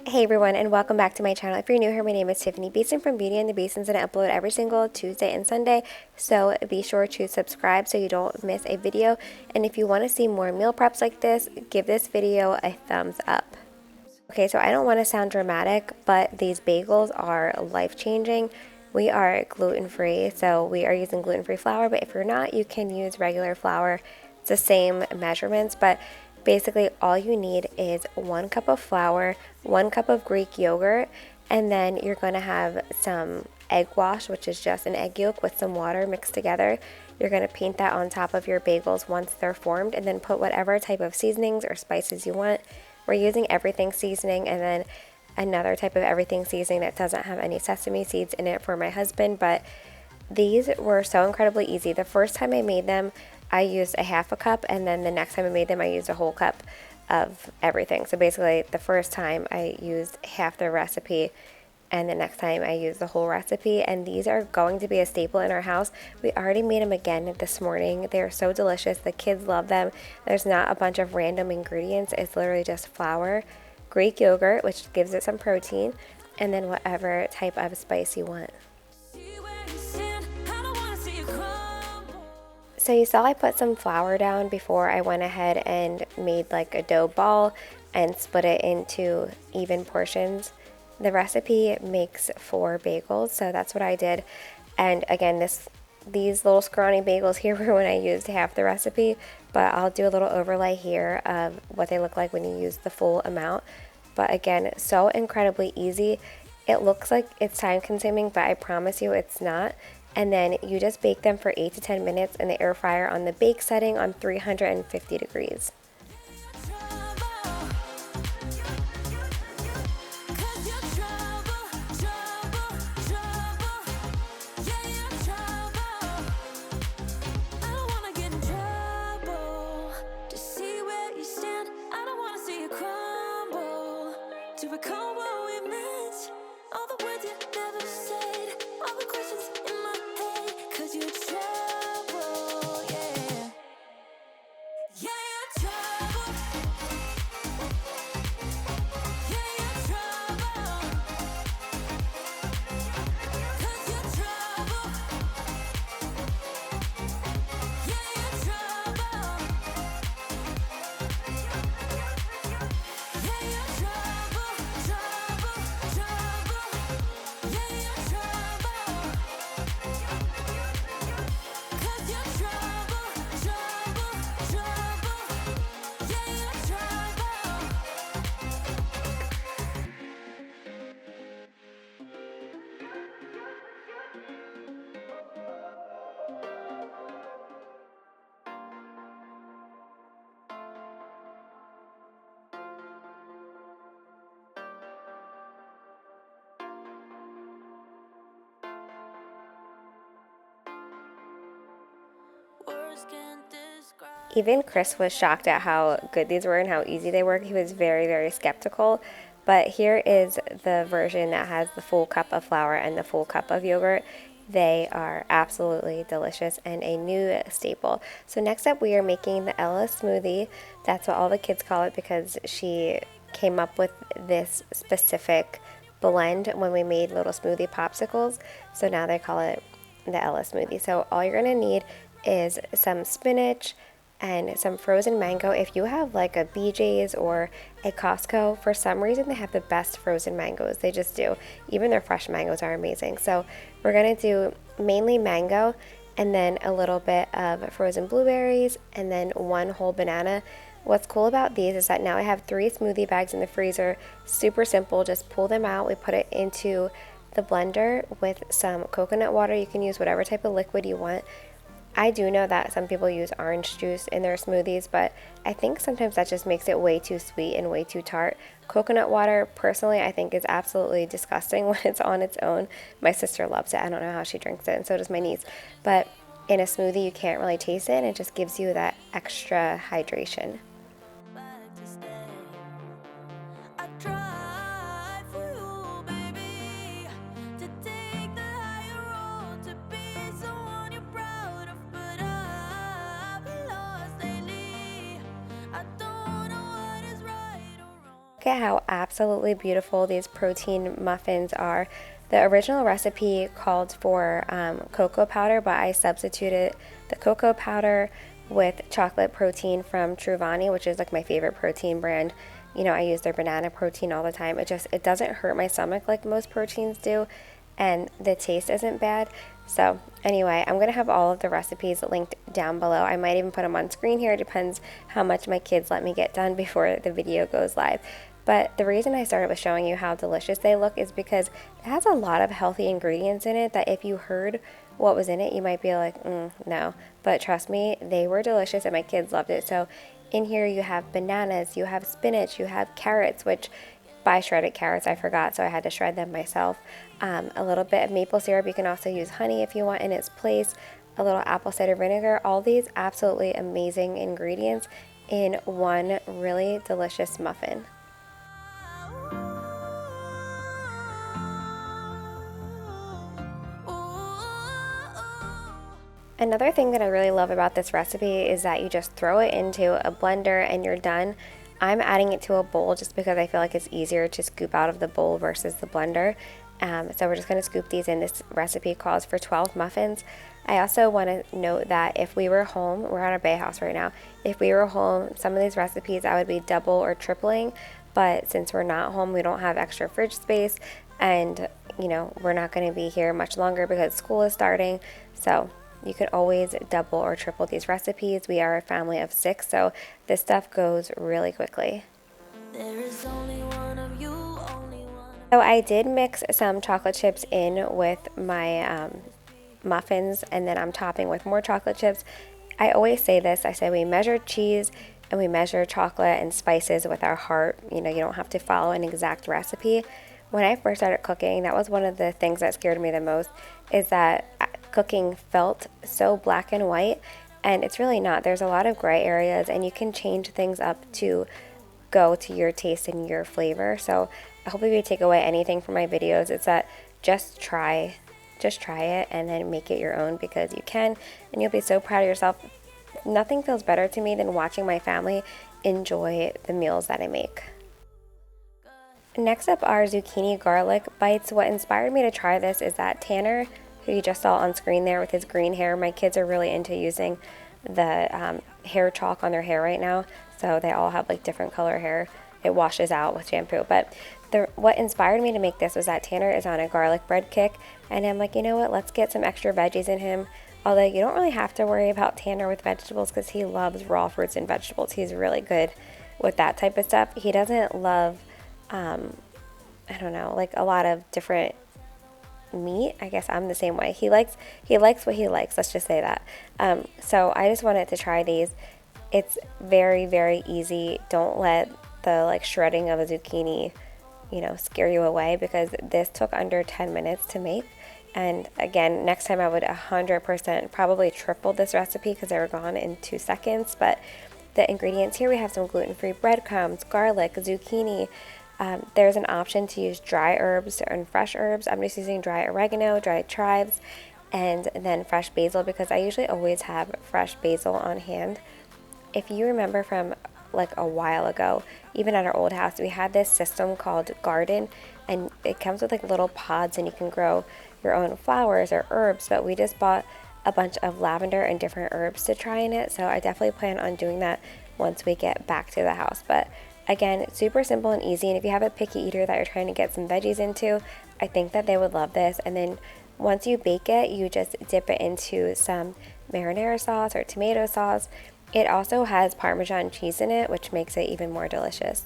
Hey everyone, and welcome back to my channel. If you're new here, my name is Tiffani Beaston from Beauty and the Beastons, and I upload every single Tuesday and Sunday, so be sure to subscribe so you don't miss a video. And if you want to see more meal preps like this, give this video a thumbs up. Okay, so I don't want to sound dramatic, but these bagels are life-changing. We are gluten-free, so we are using gluten-free flour, but if you're not, you can use regular flour. It's the same measurements, but basically all you need is 1 cup of flour, 1 cup of Greek yogurt, and then you're going to have some egg wash, which is just an egg yolk with some water mixed together. You're going to paint that on top of your bagels once they're formed, and then put whatever type of seasonings or spices you want. We're using everything seasoning, and then another type of everything seasoning that doesn't have any sesame seeds in it for my husband. But these were so incredibly easy. The first time I made them, I used a half a cup, and then the next time I made them, I used a whole cup of everything. So basically, the first time I used half the recipe, and the next time I used the whole recipe. And these are going to be a staple in our house. We already made them again this morning. They're so delicious. The kids love them. There's not a bunch of random ingredients. It's literally just flour, Greek yogurt, which gives it some protein, and then whatever type of spice you want. So you saw I put some flour down before I went ahead and made like a dough ball and split it into even portions. The recipe makes 4 bagels, so that's what I did. And again, these little scrawny bagels here were when I used half the recipe, but I'll do a little overlay here of what they look like when you use the full amount. But again, so incredibly easy. It looks like it's time consuming, but I promise you it's not. And then you just bake them for 8 to 10 minutes in the air fryer on the bake setting on 350 degrees. Even Chris was shocked at how good these were and how easy they were. He was very, very skeptical. But here is the version that has the full cup of flour and the full cup of yogurt. They are absolutely delicious and a new staple. So next up, we are making the Ella smoothie. That's what all the kids call it because she came up with this specific blend when we made little smoothie popsicles. So now they call it the Ella smoothie. So all you're going to need is some spinach and some frozen mango. If you have like a BJ's or a Costco, for some reason they have the best frozen mangoes. They just do. Even their fresh mangoes are amazing. So we're going to do mainly mango and then a little bit of frozen blueberries and then 1 whole banana. What's cool about these is that now I have 3 smoothie bags in the freezer. Super simple. Just pull them out. We put it into the blender with some coconut water. You can use whatever type of liquid you want. I do know that some people use orange juice in their smoothies, but I think sometimes that just makes it way too sweet and way too tart. Coconut water, personally, I think is absolutely disgusting when it's on its own. My sister loves it. I don't know how she drinks it, and so does my niece. But in a smoothie, you can't really taste it, and it just gives you that extra hydration. Look at how absolutely beautiful these protein muffins are. The original recipe called for cocoa powder, but I substituted the cocoa powder with chocolate protein from Tiffani, which is like my favorite protein brand. You know, I use their banana protein all the time. It doesn't hurt my stomach like most proteins do, and the taste isn't bad. So anyway, I'm going to have all of the recipes linked down below. I might even put them on screen here. It depends how much my kids let me get done before the video goes live. But the reason I started with showing you how delicious they look is because it has a lot of healthy ingredients in it that if you heard what was in it, you might be like, no. But trust me, they were delicious and my kids loved it. So in here you have bananas, you have spinach, you have carrots, which buy shredded carrots, I forgot, so I had to shred them myself. A little bit of maple syrup. You can also use honey if you want in its place. A little apple cider vinegar. All these absolutely amazing ingredients in one really delicious muffin. Another thing that I really love about this recipe is that you just throw it into a blender and you're done. I'm adding it to a bowl just because I feel like it's easier to scoop out of the bowl versus the blender. So we're just going to scoop these in. This recipe calls for 12 muffins. I also want to note that if we were home, we're at our Bay House right now, if we were home, some of these recipes I would be double or tripling, but since we're not home, we don't have extra fridge space, and you know, we're not going to be here much longer because school is starting, so you can always double or triple these recipes. We are a family of 6, so this stuff goes really quickly. There is only one of you, only one. So I did mix some chocolate chips in with my muffins, and then I'm topping with more chocolate chips. I always say this, I say we measure cheese and we measure chocolate and spices with our heart. You know, you don't have to follow an exact recipe. When I first started cooking, that was one of the things that scared me the most, is that cooking felt so black and white, and it's really not. There's a lot of gray areas, and you can change things up to go to your taste and your flavor. So I hope if you take away anything from my videos, it's that just try it and then make it your own, because you can, and you'll be so proud of yourself. Nothing feels better to me than watching my family enjoy the meals that I make. Next up are zucchini garlic bites. What inspired me to try this is that Tanner, who you just saw on screen there with his green hair, my kids are really into using the hair chalk on their hair right now, so they all have like different color hair. It washes out with shampoo, but what inspired me to make this was that Tanner is on a garlic bread kick, and I'm like, you know what, let's get some extra veggies in him. Although you don't really have to worry about Tanner with vegetables because he loves raw fruits and vegetables. He's really good with that type of stuff. He doesn't love I don't know, like a lot of different meat. I guess I'm the same way. He likes what he likes, let's just say that. So I just wanted to try these. It's very, very easy. Don't let the like shredding of a zucchini, you know, scare you away, because this took under 10 minutes to make. And again, next time I would 100% probably triple this recipe because they were gone in 2 seconds. But the ingredients here, we have some gluten-free breadcrumbs, garlic, zucchini. There's an option to use dry herbs and fresh herbs. I'm just using dry oregano, dry chives, and then fresh basil, because I usually always have fresh basil on hand. If you remember from like a while ago, even at our old house, we had this system called Garden, and it comes with like little pods and you can grow your own flowers or herbs, but we just bought a bunch of lavender and different herbs to try in it, so I definitely plan on doing that once we get back to the house. But again, it's super simple and easy, and if you have a picky eater that you're trying to get some veggies into, I think that they would love this. And then once you bake it, you just dip it into some marinara sauce or tomato sauce. It also has Parmesan cheese in it, which makes it even more delicious.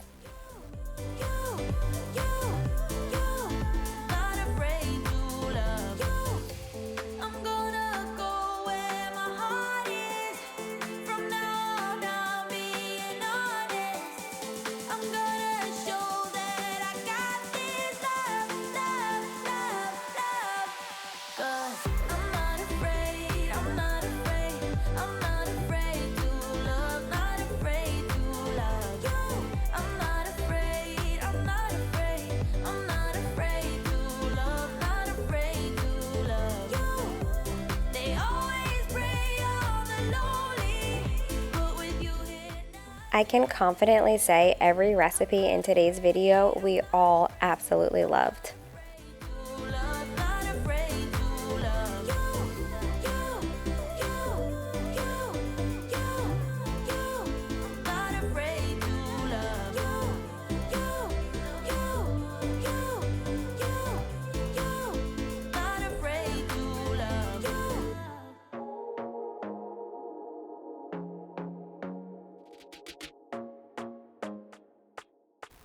I can confidently say every recipe in today's video we all absolutely loved.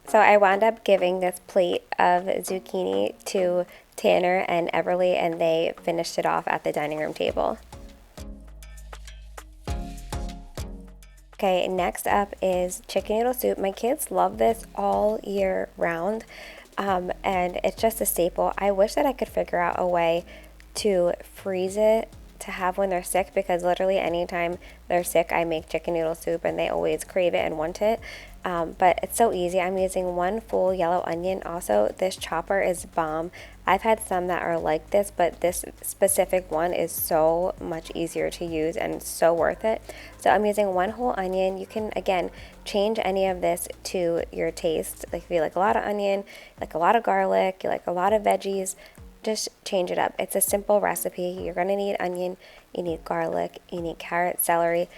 So I wound up giving this plate of zucchini to Tanner and Everly, and they finished it off at the dining room table. Okay, next up is chicken noodle soup. My kids love this all year round, and it's just a staple. I wish that I could figure out a way to freeze it to have when they're sick, because literally anytime they're sick I make chicken noodle soup and they always crave it and want it. But it's so easy. I'm using one full yellow onion. Also, this chopper is bomb. I've had some that are like this, but this specific one is so much easier to use and so worth it. So I'm using one whole onion. You can, again, change any of this to your taste. Like if you like a lot of onion, like a lot of garlic, you like a lot of veggies, just change it up. It's a simple recipe. You're going to need onion, you need garlic, you need carrot, celery.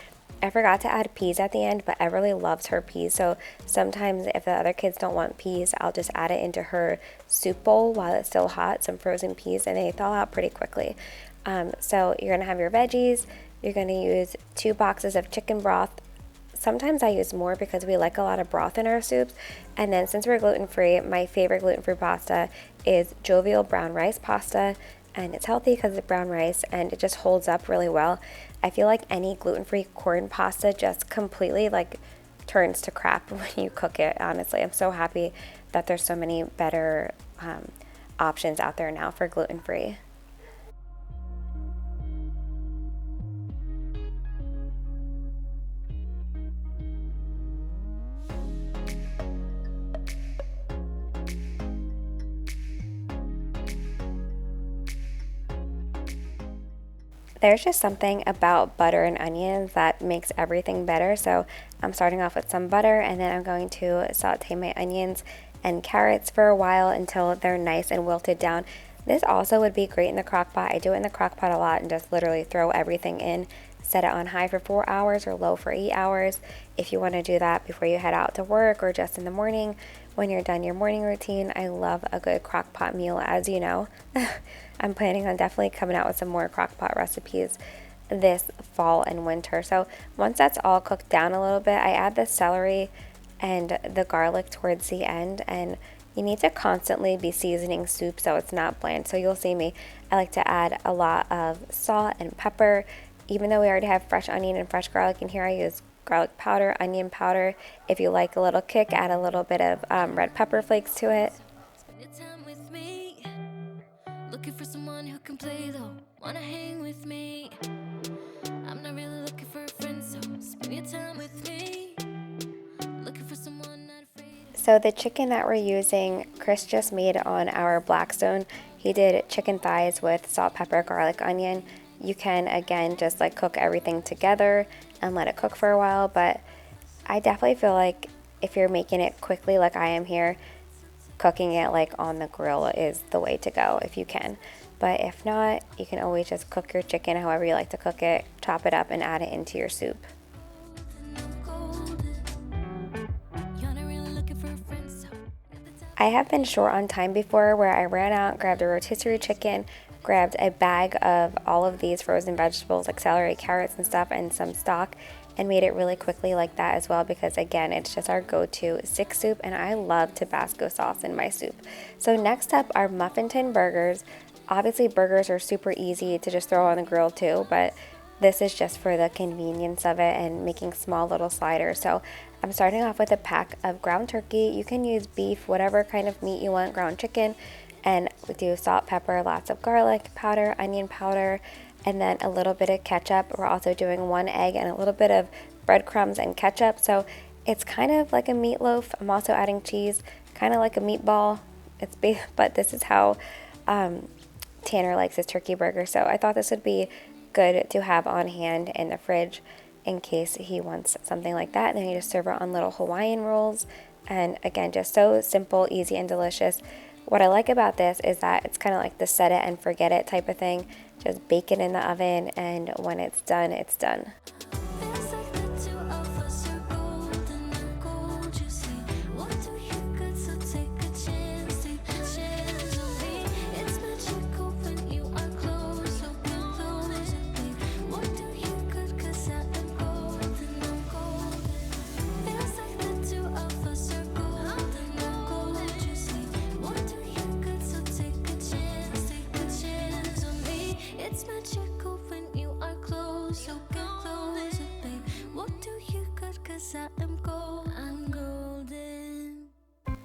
I forgot to add peas at the end, but Everly loves her peas, so sometimes if the other kids don't want peas, I'll just add it into her soup bowl while it's still hot, some frozen peas, and they thaw out pretty quickly. So you're going to have your veggies. You're going to use 2 boxes of chicken broth. Sometimes I use more because we like a lot of broth in our soups. And then since we're gluten-free, my favorite gluten-free pasta is jovial brown rice pasta, and it's healthy because it's brown rice and it just holds up really well. I feel like any gluten-free corn pasta just completely like turns to crap when you cook it, honestly. I'm so happy that there's so many better options out there now for gluten-free. There's just something about butter and onions that makes everything better. So I'm starting off with some butter, and then I'm going to saute my onions and carrots for a while until they're nice and wilted down. This also would be great in the crock pot. I do it in the crock pot a lot and just literally throw everything in. Set it on high for 4 hours or low for 8 hours if you want to do that before you head out to work or just in the morning when you're done your morning routine. I love a good crock pot meal, as you know. I'm planning on definitely coming out with some more crock pot recipes this fall and winter. So once that's all cooked down a little bit, I add the celery and the garlic towards the end, and you need to constantly be seasoning soup so it's not bland. So you'll see me, I like to add a lot of salt and pepper. Even though we already have fresh onion and fresh garlic in here, I use garlic powder, onion powder. If you like a little kick, add a little bit of red pepper flakes to it. Looking for someone who can play though, wanna hang with me. I'm not really looking for a friend, so spend your time with me. Looking for someone not afraid. So the chicken that we're using, Chris just made on our Blackstone. He did chicken thighs with salt, pepper, garlic, onion. You can, again, just like cook everything together and let it cook for a while, but I definitely feel like if you're making it quickly like I am here, cooking it like on the grill is the way to go if you can. But if not, you can always just cook your chicken however you like to cook it, chop it up and add it into your soup. I have been short on time before where I ran out, grabbed a rotisserie chicken, grabbed a bag of all of these frozen vegetables like celery, carrots and stuff, and some stock, and made it really quickly like that as well, because again, it's just our go-to sick soup, and I love Tabasco sauce in my soup. So next up are Muffin Tin Burgers. Obviously burgers are super easy to just throw on the grill too, but this is just for the convenience of it and making small little sliders. So I'm starting off with a pack of ground turkey. You can use beef, whatever kind of meat you want, ground chicken, and we do salt, pepper, lots of garlic powder, onion powder, and then a little bit of ketchup. We're also doing 1 egg and a little bit of breadcrumbs and ketchup. So it's kind of like a meatloaf. I'm also adding cheese, kind of like a meatball. But this is how Tanner likes his turkey burger. So I thought this would be good to have on hand in the fridge in case he wants something like that. And then you just serve it on little Hawaiian rolls. And again, just so simple, easy, and delicious. What I like about this is that it's kind of like the set it and forget it type of thing. Just bake it in the oven, and when it's done, it's done.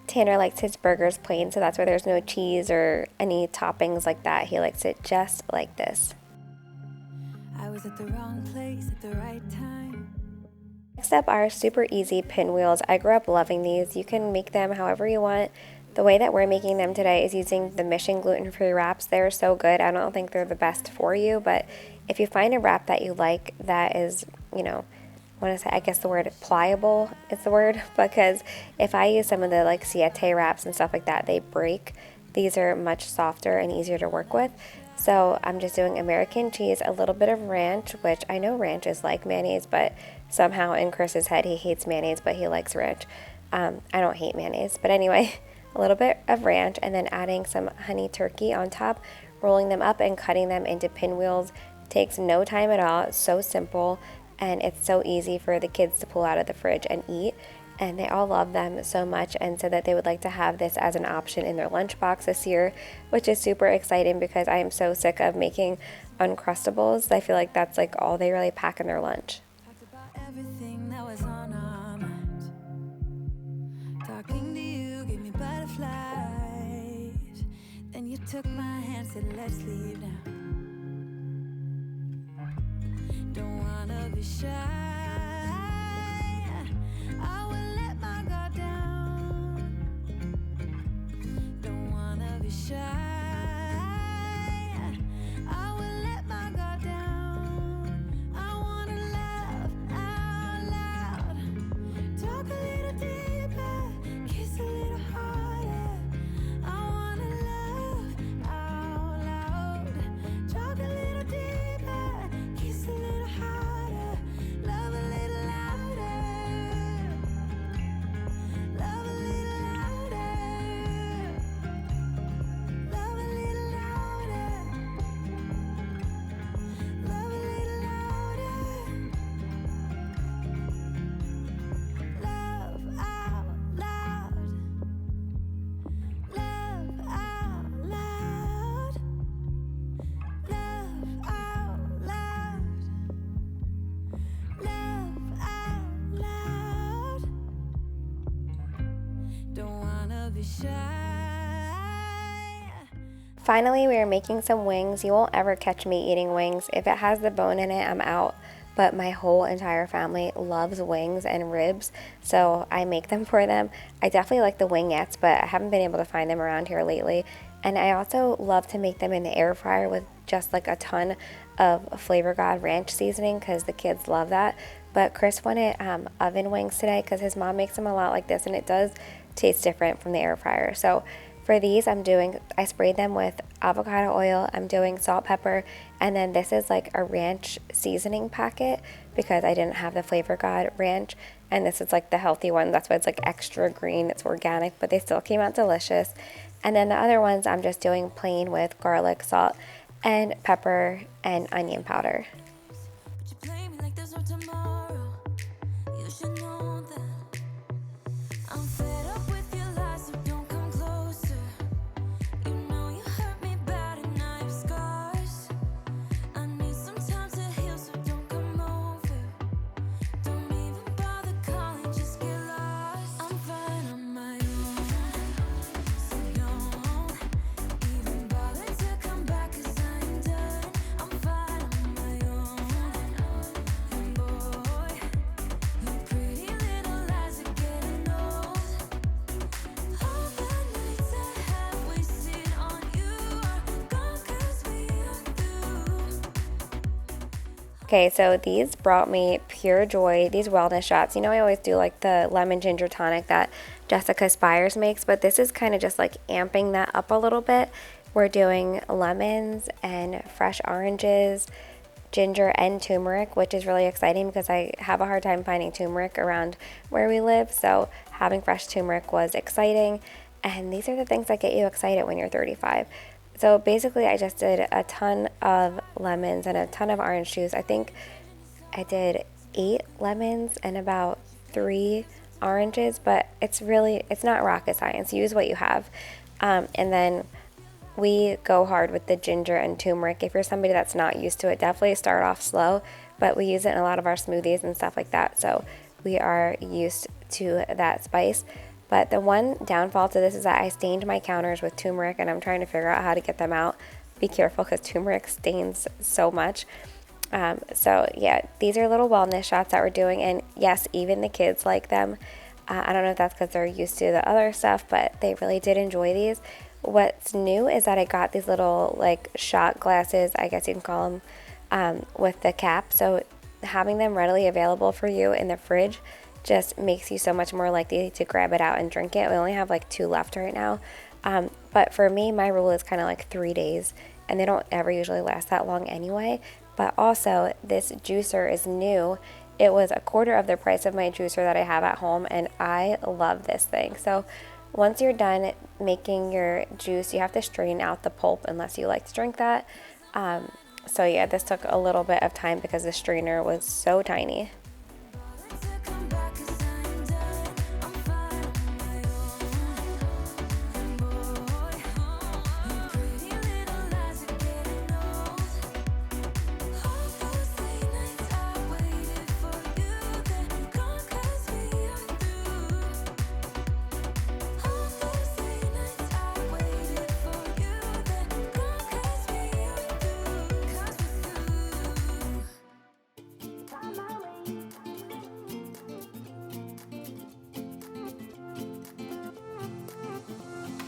Tanner likes his burgers plain, so that's why there's no cheese or any toppings like that. He likes it just like this. I was at the wrong place at the right time. Next up are super easy pinwheels. I grew up loving these. You can make them however you want. The way that we're making them today is using the Mission gluten-free wraps. They're so good. I don't think they're the best for you, but if you find a wrap that you like that is, I guess the word pliable is the word, because if I use some of the like Siete wraps and stuff like that, they break. These are much softer and easier to work with. So I'm just doing American cheese, a little bit of ranch, which I know ranch is like mayonnaise, but somehow in Chris's head he hates mayonnaise, but he likes ranch. I don't hate mayonnaise, but anyway, a little bit of ranch, and then adding some honey turkey on top, rolling them up and cutting them into pinwheels. Takes no time at all. It's so simple. And it's so easy for the kids to pull out of the fridge and eat. And they all love them so much, and said that they would like to have this as an option in their lunchbox this year, which is super exciting because I am so sick of making Uncrustables. I feel like that's like all they really pack in their lunch. Talked about everything that was on our minds. Talking to you gave me butterflies. Then you took my hand, said let's leave now. Don't wanna be shy. I will let my guard down. Don't wanna be shy. I will let my guard down. I wanna laugh out loud. Talk a little deeper, kiss a little harder. I wanna laugh out loud. Talk a little deeper, kiss a little harder, love a little louder, love a little louder, love a little louder, love a little louder, love out loud, love out loud, love out loud. Laugh out loud. Don't wanna be shy. Finally, we are making some wings. You won't ever catch me eating wings. If it has the bone in it, I'm out. But my whole entire family loves wings and ribs, so I make them for them. I definitely like the wingettes, but I haven't been able to find them around here lately. And I also love to make them in the air fryer with just like a ton of Flavor God ranch seasoning, because the kids love that. But Chris wanted oven wings today because his mom makes them a lot like this, and it does taste different from the air fryer. So for these, I sprayed them with avocado oil. I'm doing salt, pepper, and then this is like a ranch seasoning packet because I didn't have the Flavor God ranch, and this is like the healthy one. That's why it's like extra green. It's organic, but they still came out delicious. And then the other ones I'm just doing plain with garlic, salt, and pepper and onion powder. Okay, so these brought me pure joy, these wellness shots. You know, I always do like the lemon ginger tonic that Jessica Spires makes, but this is kind of just like amping that up a little bit. We're doing lemons and fresh oranges, ginger and turmeric, which is really exciting because I have a hard time finding turmeric around where we live. So having fresh turmeric was exciting. And these are the things that get you excited when you're 35. So basically, I just did a ton of lemons and a ton of orange juice. I think I did 8 lemons and about 3 oranges, but it's not rocket science. Use what you have. And then we go hard with the ginger and turmeric. If you're somebody that's not used to it, definitely start off slow, but we use it in a lot of our smoothies and stuff like that. So we are used to that spice. But the one downfall to this is that I stained my counters with turmeric and I'm trying to figure out how to get them out. Be careful because turmeric stains so much. So yeah, these are little wellness shots that we're doing, and yes, even the kids like them. I don't know if that's because they're used to the other stuff, but they really did enjoy these. What's new is that I got these little like shot glasses, I guess you can call them, with the cap. So having them readily available for you in the fridge just makes you so much more likely to grab it out and drink it. We only have like 2 left right now. But for me, my rule is kind of like 3 days, and they don't ever usually last that long anyway. But also, this juicer is new. It was a quarter of the price of my juicer that I have at home, and I love this thing. So once you're done making your juice, you have to strain out the pulp unless you like to drink that. So yeah, this took a little bit of time because the strainer was so tiny.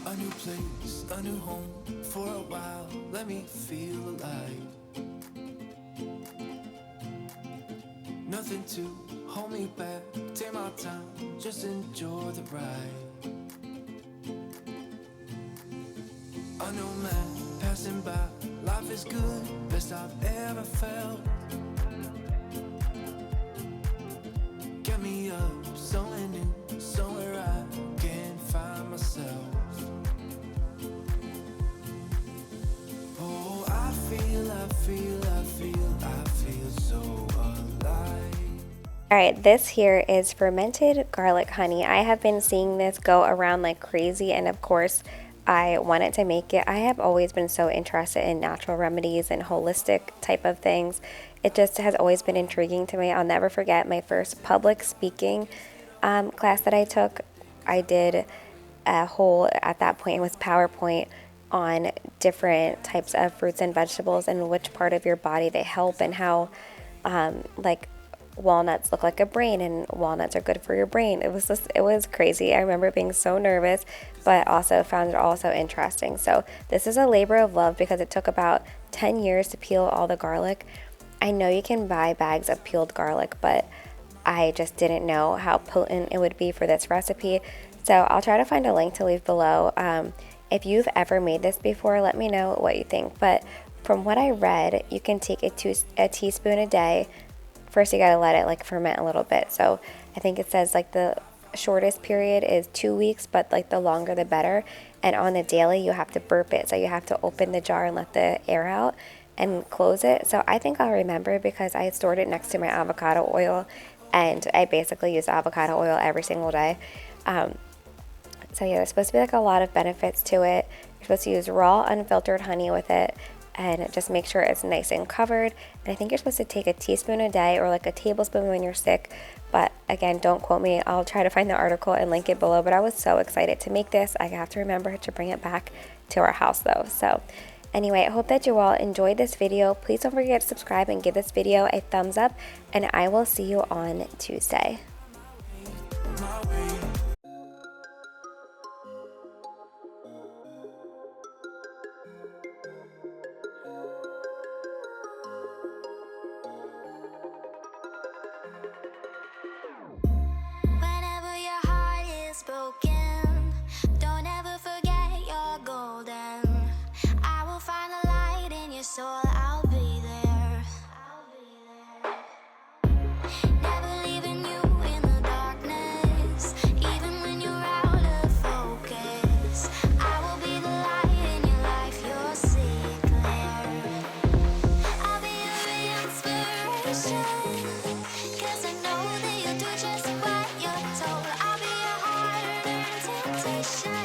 A new place, a new home, for a while, let me feel alive. Nothing to hold me back, take my time, just enjoy the ride. A new man passing by, life is good, best I've ever felt. Get me up, somewhere new, somewhere I can find myself. Oh, I feel so alive. Alright, this here is fermented garlic honey. I have been seeing this go around like crazy, and of course I wanted to make it. I have always been so interested in natural remedies and holistic type of things. It just has always been intriguing to me. I'll never forget my first public speaking class that I took. I did a whole, at that point it was PowerPoint on different types of fruits and vegetables and which part of your body they help, and how like walnuts look like a brain and walnuts are good for your brain. It was crazy. I remember being so nervous, but also found it also interesting. So this is a labor of love because it took about 10 years to peel all the garlic. I know you can buy bags of peeled garlic, but I just didn't know how potent it would be for this recipe. So I'll try to find a link to leave below. If you've ever made this before, let me know what you think. But from what I read, you can take a teaspoon a day. First, you gotta let it like ferment a little bit. So I think it says like the shortest period is 2 weeks, but like the longer the better. And on the daily, you have to burp it. So you have to open the jar and let the air out and close it. So I think I'll remember because I stored it next to my avocado oil, and I basically use avocado oil every single day. So yeah, there's supposed to be like a lot of benefits to it. You're supposed to use raw, unfiltered honey with it, and just make sure it's nice and covered. And I think you're supposed to take a teaspoon a day or like a tablespoon when you're sick. But again, don't quote me. I'll try to find the article and link it below. But I was so excited to make this. I have to remember to bring it back to our house though. So anyway, I hope that you all enjoyed this video. Please don't forget to subscribe and give this video a thumbs up. And I will see you on Tuesday. side.